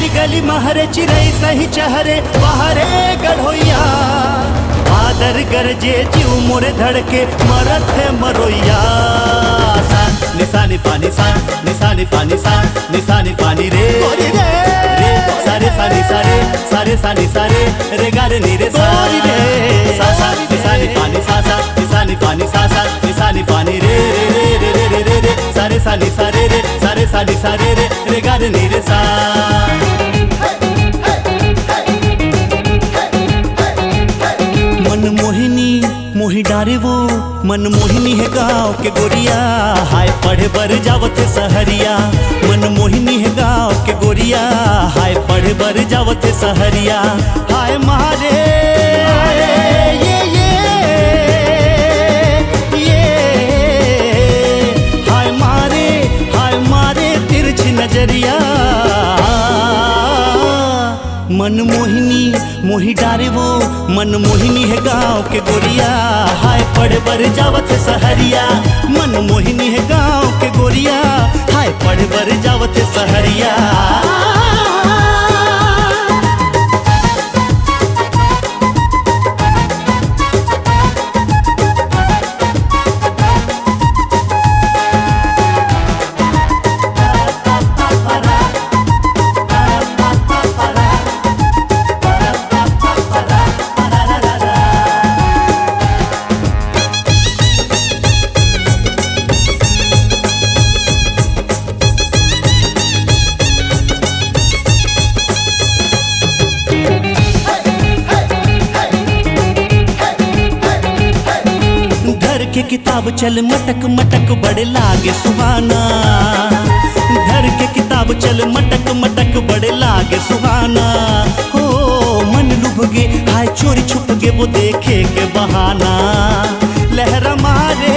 गली गली महरे चिरई सही चहरे बहरे गढ़ोइया आदर गरजे जीव मोरे धड़के मरत है मरोइया सा निशानी पानी सा निशानी पानी सा निशानी पानी रे रे सारे सानी सारे सारे सानी सारे रे गारे नी रे सारी रे सा सा निशानी पानी सा सा निशानी पानी सा सा निशानी पानी रे रे रे रे रे रे रे सारे सानी सारे रे सारे सानी सारे रे रे गारे नी रे सा मन मोहिनी मोहि डारे वो मन मोहिनी है गाँव के गोरिया हाय पढ़े बर जावत सहरिया मन मोहिनी है गाँव के गोरिया हाय पढ़े बर जावत सहरिया हाय मारे ये हाय मारे तिरछी नजरिया मन मोहिनी मोहि डारे वो मन मोहिनी है गाँव के गोरिया हाय पढ़े बर जावत सहरिया मन मोहिनी है गाँव के गोरिया हाय पढ़े बर जावत सहरिया के किताब चल मटक मटक बड़े लागे सुहाना धर के किताब चल मटक मटक बड़े लागे सुहाना हो मन लुभ गे हाय चोरी छुप गे वो देखे के बहाना लहरा मारे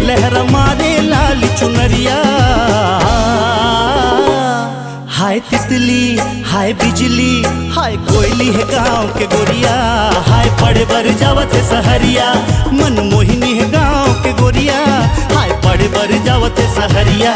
लहरा मारे लाली चुनरिया हाय तितली हाय बिजली हाय कोयली है गाँव के गोरिया हाय पढ़े बर जावत है सहरिया मन मोहिनी है गाँव के गोरिया हाय पढ़े बर जावत है सहरिया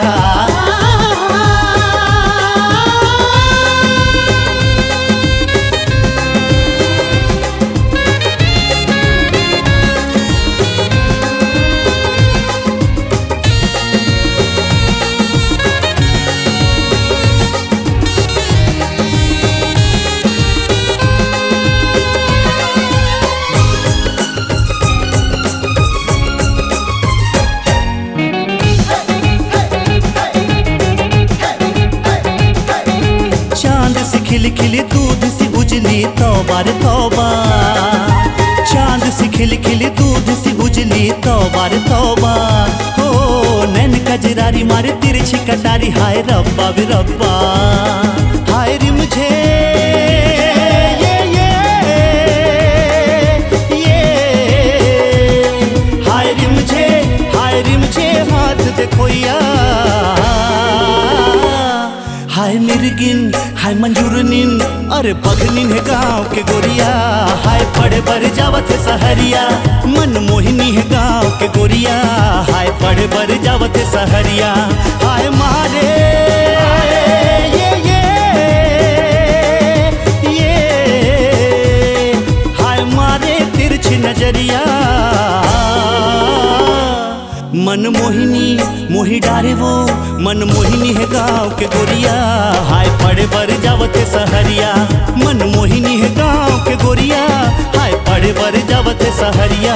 खिली खिली दूध सी उजली तौबा रे तौबा चांद सी खिली खिली दूध सी उजली तौबा रे तौबा हो नैन कजरारी मारे तिरछी कटारी हाय रब्बा वे रब्बा हाय रे मुझे हाय रे मुझे हाथ देखोया हाय मिर्गिन हाय मंजूरनीन अरे बघनीन है गाँव के गोरिया हाय पढ़े बर जावत है सहरिया मन मोहिनी है गाँव के गोरिया हाय पढ़े बर जावत है सहरिया हाय मारे हाय मारे तिरछी नजरिया मन मोहिनी मोहि डारे वो मन मोहिनी है गाँव के गोरिया हाय पढ़े बर जावत है सहरिया मन मोहिनी है गाँव के गोरिया हाय पढ़े बर जावत है सहरिया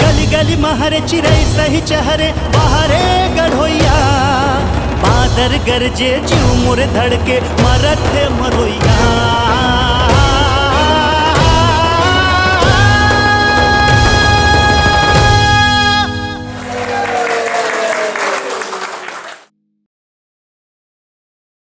गली गली महरे चिरई सही चहरे बहरे गढ़ोइया बादर गरजे जीव मोरे धड़के मरत है मरोइया